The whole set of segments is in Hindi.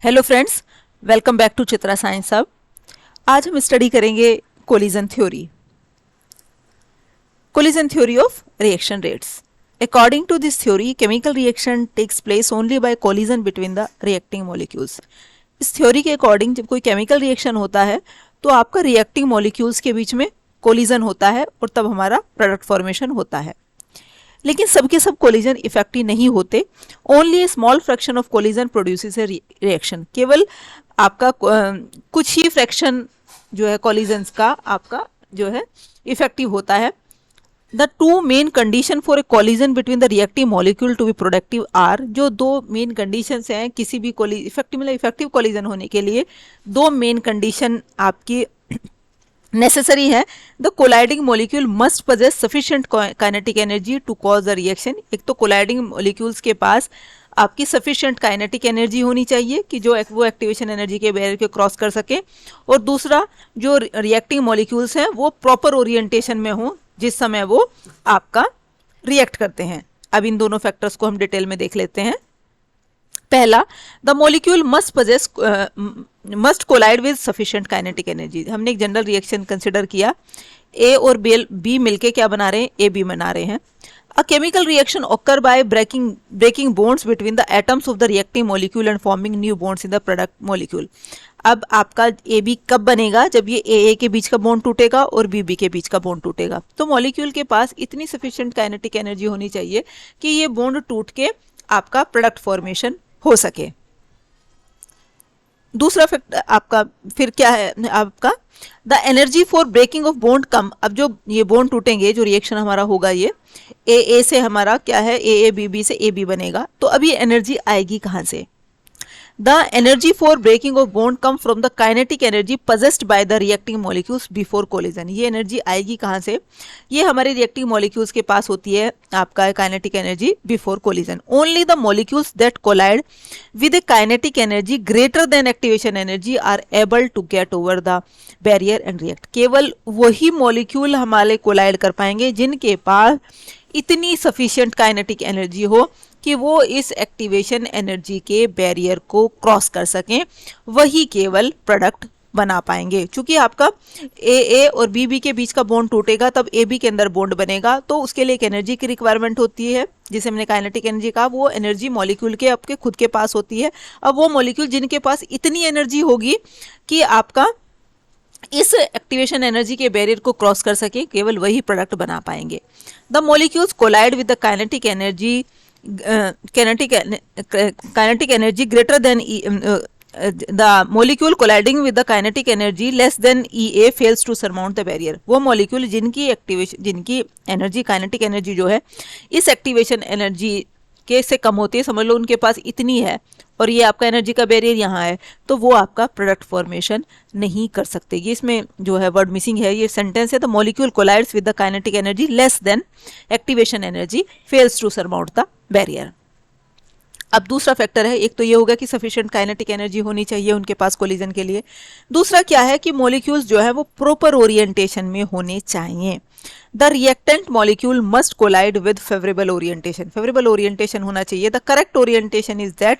Hello friends, welcome back to Chitra science hub. आज हम स्टडी करेंगे collision theory. Collision theory of reaction rates. According to this theory, chemical reaction takes place only by collision between the reacting molecules. इस थ्योरी के अकॉर्डिंग जब कोई केमिकल रिएक्शन होता है तो आपका रिएक्टिंग मॉलिक्यूल्स के बीच में कोलिजन होता है और तब हमारा प्रोडक्ट फॉर्मेशन होता है। लेकिन सबके सब कोलिजन इफेक्टिव नहीं होते। Only A small fraction of collision produces A reaction. केवल आपका कुछ ही फ्रैक्शन जो है कोलिजन्स का आपका जो है इफेक्टिव होता है। The two main condition for a collision between the reactive molecule to be productive are. जो दो मेन कंडीशंस हैं किसी भी इफेक्टिव कोलिजन होने के लिए, दो मेन कंडीशन आपकी नेसेसरी है। The colliding molecule must possess sufficient kinetic energy to cause the reaction. एक तो कोलाइडिंग मॉलिक्यूल्स के पास आपकी सफिशिएंट काइनेटिक एनर्जी होनी चाहिए कि जो वो एक्टिवेशन एनर्जी के बैरियर को क्रॉस कर सके, और दूसरा जो रिएक्टिंग मॉलिक्यूल्स हैं वो प्रॉपर ओरिएंटेशन में हो जिस समय वो आपका रिएक्ट करते हैं। अब इन दोनों फैक्टर्स को हम डिटेल में देख लेते हैं। पहला, the molecule must collide with sufficient kinetic energy. हमने एक जनरल रिएक्शन कंसिडर किया, ए और बी मिलके क्या बना रहे हैं, ए बी बना रहे हैं। A chemical reaction occur by breaking bonds between the atoms of the reacting molecule and forming new bonds in the product molecule. अब आपका ए बी कब बनेगा, जब ये ए के बीच का बॉन्ड टूटेगा और बी के बीच का बॉन्ड टूटेगा। तो मॉलिक्यूल के पास इतनी सफिशिएंट काइनेटिक एनर्जी होनी चाहिए कि ये बॉन्ड टूट के आपका प्रोडक्ट फॉर्मेशन हो सके। दूसरा फैक्टर आपका फिर क्या है, आपका the energy for breaking of bond कम। अब जो ये बॉन्ड टूटेंगे, जो रिएक्शन हमारा होगा, ये ए से हमारा क्या है, ए बी से ए बी बनेगा। तो अब ये एनर्जी आएगी कहाँ से? The energy for breaking of bond come from the kinetic energy possessed by the reacting molecules before collision. ये एनर्जी आएगी कहाँ से? ये हमारे रिएक्टिंग मॉलिक्यूल्स के पास होती है आपका kinetic energy before collision. Only the molecules that collide with a kinetic energy greater than activation energy are able to get over the barrier and react. केवल वही मॉलिक्यूल हमारे कोलाइड कर पाएंगे जिनके पास इतनी सफिशिएंट काइनेटिक एनर्जी हो कि वो इस एक्टिवेशन एनर्जी के बैरियर को क्रॉस कर सकें, वही केवल प्रोडक्ट बना पाएंगे। क्योंकि आपका ए और बी के बीच का बॉन्ड टूटेगा तब ए बी के अंदर बॉन्ड बनेगा, तो उसके लिए एक एनर्जी की रिक्वायरमेंट होती है जिसे हमने काइनेटिक एनर्जी कहा। वो एनर्जी मॉलिक्यूल के आपके खुद के पास होती है। अब वो मॉलिक्यूल जिनके पास इतनी एनर्जी होगी कि आपका इस एक्टिवेशन एनर्जी के बैरियर को क्रॉस कर सके, केवल वही प्रोडक्ट बना पाएंगे। The molecules collide with the kinetic energy greater than the molecule colliding with the kinetic energy less than EA fails to surmount the barrier। वो मॉलिक्यूल जिनकी एनर्जी काइनेटिक एनर्जी जो है इस एक्टिवेशन एनर्जी के से कम होती है, समझ लो उनके पास इतनी है और ये आपका एनर्जी का बैरियर यहाँ है, तो वो आपका प्रोडक्ट फॉर्मेशन नहीं कर सकते। ये इसमें जो है वर्ड मिसिंग है, ये सेंटेंस है। The molecule collides with the kinetic energy less than activation energy fails to surmount the barrier. अब दूसरा फैक्टर है, एक तो ये होगा कि सफिशिएंट काइनेटिक एनर्जी होनी चाहिए उनके पास कोलिजन के लिए। दूसरा क्या है कि मॉलिक्यूल्स जो है वो प्रॉपर ओरिएंटेशन में होने चाहिए। The reactant molecule must collide with favourable orientation. Favourable orientation होना चाहिए। The correct orientation is that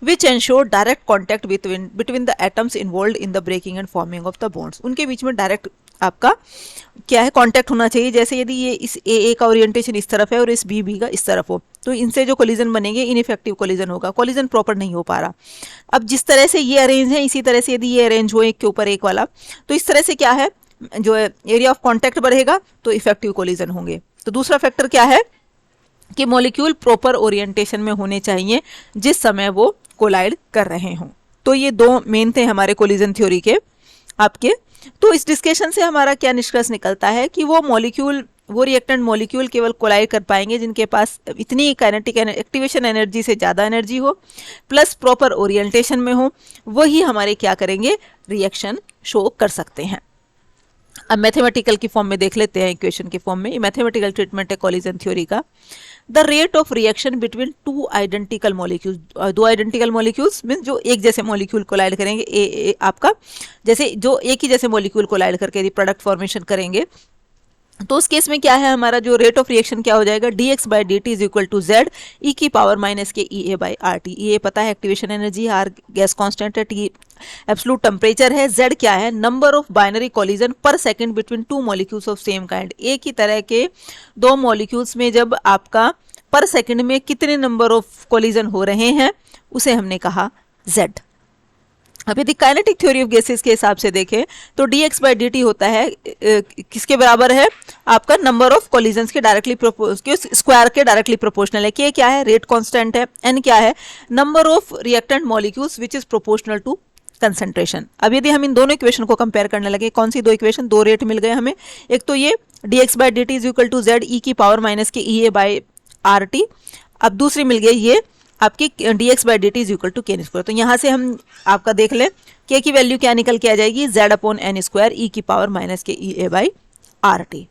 which ensure direct contact between the atoms involved in the breaking and forming of the bonds। उनके बीच में डायरेक्ट आपका क्या है, कांटेक्ट होना चाहिए। जैसे यदि ये इस ए का ओरिएंटेशन इस तरफ है और इस बी का इस तरफ हो, तो इनसे जो कोलिजन बनेंगे इनइफेक्टिव कोलिजन होगा, कोलिजन प्रॉपर नहीं हो पा रहा। अब जिस तरह से ये अरेंज है, इसी तरह से यदि ये अरेंज हो एक के ऊपर एक वाला, तो इस तरह से क्या है, जो एरिया ऑफ कॉन्टैक्ट बढ़ेगा तो इफेक्टिव कोलिजन होंगे। तो दूसरा फैक्टर क्या है कि मॉलिक्यूल प्रॉपर ओरिएंटेशन में होने चाहिए जिस समय वो कोलाइड कर रहे हों। तो ये दो मेन थे हमारे कोलिजन थ्योरी के आपके। तो इस डिस्कशन से हमारा क्या निष्कर्ष निकलता है कि वो रिएक्टेंट मॉलिक्यूल केवल कोलाइड कर पाएंगे जिनके पास इतनी काइनेटिक एक्टिवेशन एनर्जी से ज़्यादा एनर्जी हो, प्लस प्रॉपर ओरिएंटेशन में हो, वही हमारे क्या करेंगे, रिएक्शन शो कर सकते हैं। अब मैथमेटिकल की फॉर्म में देख लेते हैं, इक्वेशन की फॉर्म में। ये मैथमेटिकल ट्रीटमेंट है कोलिजन थ्योरी का। The rate of reaction between two identical molecules. दो आइडेंटिकल मॉलिक्यूल्स मीन्स जो एक जैसे मॉलिक्यूल कोलाइड करेंगे, आपका जैसे जो एक ही जैसे मॉलिक्यूल कोलाइड करके यदि प्रोडक्ट फॉर्मेशन करेंगे, तो उस केस में क्या है, हमारा जो रेट ऑफ रिएक्शन क्या हो जाएगा, dx by D T is equal to Z E की पावर माइनस के E A by R T. ये पता है activation energy, R gas constant है, टी एब्सोल्यूट टेम्परेचर है, z क्या है, number of binary collision per second between two molecules of same kind. एक ही तरह के दो मॉलिक्यूल्स में जब आपका पर सेकंड में कितने नंबर ऑफ कॉलिजन हो रहे हैं, उसे हमने कहा z। अब यदि काइनेटिक थ्योरी ऑफ गैसेस के हिसाब से देखें तो dx बाई डी टी होता है किसके बराबर है, आपका नंबर ऑफ कॉलिजन्स के डायरेक्टली स्क्वायर के डायरेक्टली प्रोपोर्शनल है। k क्या है, रेट कांस्टेंट है, n क्या है, number of reactant molecules which is proportional to concentration. अब यदि हम इन दोनों इक्वेशन को कंपेयर करने लगे, कौन सी दो इक्वेशन, दो रेट मिल गए हमें, एक तो ये dx by D T is equal to Z E की पावर माइनस के E A by R T, अब दूसरी मिल गई ये आपकी dx by D T is equal to K square. तो यहाँ से हम आपका देख लें k की वैल्यू क्या निकल के आ जाएगी, z upon N square E की पावर माइनस के E A by R T.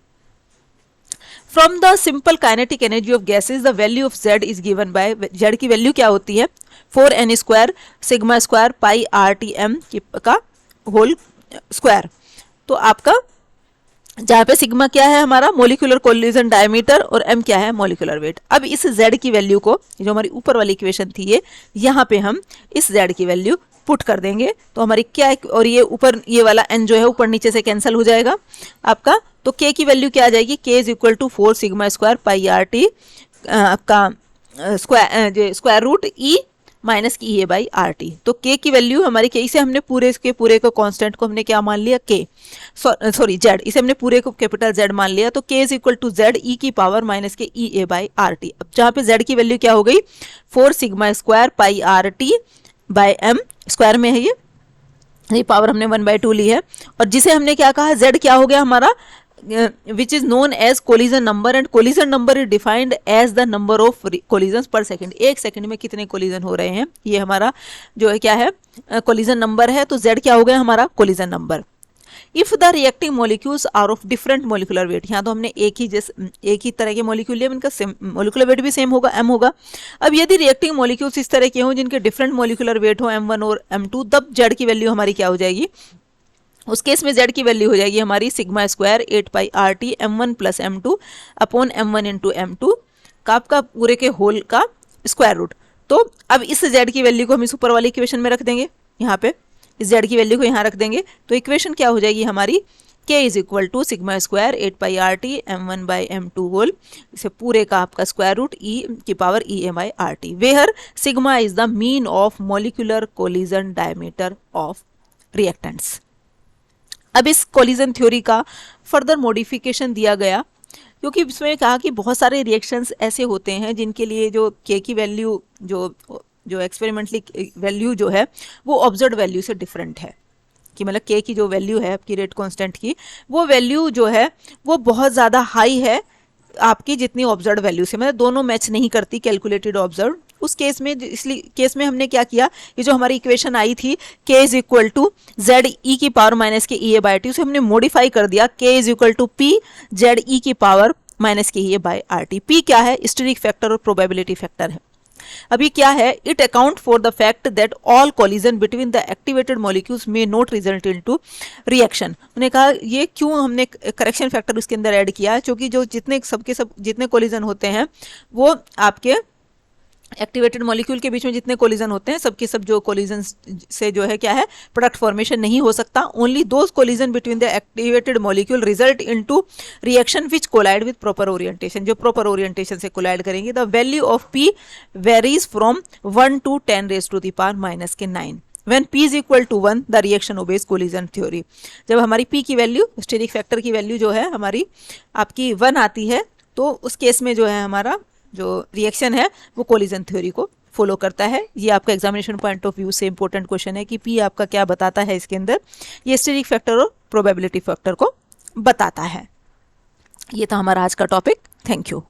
From the simple kinetic energy of gases the value of z is given by, z की वैल्यू क्या होती है, 4n square sigma square pi R T M का होल स्क्वायर। तो आपका जहाँ पे सिग्मा क्या है हमारा मोलिकुलर कोलिजन डायमीटर और m क्या है मोलिकुलर वेट। अब इस z की वैल्यू को, जो हमारी ऊपर वाली इक्वेशन थी ये, यहाँ पे हम इस z की वैल्यू पुट कर देंगे तो हमारी क्या, और ये ऊपर ये वाला n जो है ऊपर नीचे से कैंसिल हो जाएगा आपका। तो k की वैल्यू क्या आ जाएगी, k is equal to 4 sigma square pi R T आपका स्क्वायर रूट ई माइनस की ए बाई आर टी। तो k की वैल्यू हमारी k, इसे हमने पूरे को कांस्टेंट को हमने क्या मान लिया, k सॉरी z, इसे हमने पूरे को कैपिटल z मान लिया। तो k is equal to z e की पावर माइनस के E A by R T. अब जहाँ पे z की वैल्यू क्या हो गई, 4 sigma square pi R T by M, square में है ये पावर हमने 1/2 ली है, और जिसे हमने क्या कहा, z क्या हो गया हमारा, which is known as collision number and collision number is defined as the number of collisions per second। एक सेकंड में कितने collision हो रहे हैं, ये हमारा जो है क्या है collision number है। तो z क्या हो गया हमारा collision number। If the reacting molecules are of different molecular weight, यहाँ तो हमने एक ही तरह के मॉलिक्यूल लिए, इनका मोलिकुलर वेट भी सेम होगा, m होगा। अब यदि रिएक्टिंग मॉलिक्यूल्स इस तरह के हों जिनके डिफरेंट मोलिकुलर वेट हो m1 और m2, तब z की वैल्यू हमारी क्या हो जाएगी, उस केस में z की वैल्यू हो जाएगी हमारी sigma square 8 pi R T m1 plus m2 upon m1 into m2 का आपका पूरे के होल का स्क्वायर रूट। तो अब इस z की वैल्यू को हम इस ऊपर वाली इक्वेशन में रख देंगे, यहाँ पे इस z की वैल्यू को यहाँ रख देंगे। तो इक्वेशन क्या हो जाएगी हमारी, k is equal to sigma square 8 pi R T m1 by m2 whole, इसे पूरे का आपका स्क्वायर रूट e की power e m by R T, where sigma is the mean of molecular collision diameter of reactants. अब इस कोलिजन थ्योरी का फर्दर मॉडिफिकेशन दिया गया, क्योंकि इसमें कहा कि बहुत सारे रिएक्शंस ऐसे होते हैं जिनके लिए जो k की वैल्यू जो एक्सपेरिमेंटली वैल्यू जो है वो ऑब्जर्व वैल्यू से डिफरेंट है, कि मतलब k की जो वैल्यू है आपकी रेट कांस्टेंट की, वो वैल्यू जो है वो बहुत ज़्यादा हाई है आपकी जितनी ऑब्जर्व वैल्यू से, मतलब दोनों मैच नहीं करती कैलकुलेटेड ऑब्जर्व। उस केस में, इसलिए केस में हमने क्या किया, ये जो हमारी इक्वेशन आई थी k is equal to Z E की पावर माइनस के ई ए बाई टी, उसे हमने मॉडिफाई कर दिया, k is equal to P Z E की पावर माइनस के E A by R T. P क्या है, स्टेरिक फैक्टर और प्रोबेबिलिटी फैक्टर है। अभी क्या है, it account for the fact that all collision between the activated molecules may not result into reaction. उन्होंने कहा ये क्यों हमने करेक्शन फैक्टर उसके अंदर ऐड किया, क्योंकि जो जितने कोलिजन होते हैं वो आपके एक्टिवेटेड मॉलिक्यूल के बीच में जितने कोलिजन होते हैं सबके सब जो कोलिजन से जो है क्या है प्रोडक्ट फॉर्मेशन नहीं हो सकता। Only those collision between the activated molecule result into reaction which collide with proper orientation, जो प्रॉपर ओरिएंटेशन से कोलाइड करेंगे। The value of P varies from 1 to 10 raised to the power minus के 9। When p is equal to 1 the reaction obeys collision theory। जब हमारी p की वैल्यू, स्टेरिक फैक्टर की वैल्यू जो है हमारी आपकी 1 आती है, तो उस केस में जो है हमारा जो रिएक्शन है वो कोलिजन थ्योरी को फॉलो करता है। ये आपका एग्जामिनेशन पॉइंट ऑफ व्यू से इंपॉर्टेंट क्वेश्चन है कि पी आपका क्या बताता है इसके अंदर, ये स्टेरिक फैक्टर और प्रोबेबिलिटी फैक्टर को बताता है। ये था हमारा आज का टॉपिक। Thank you.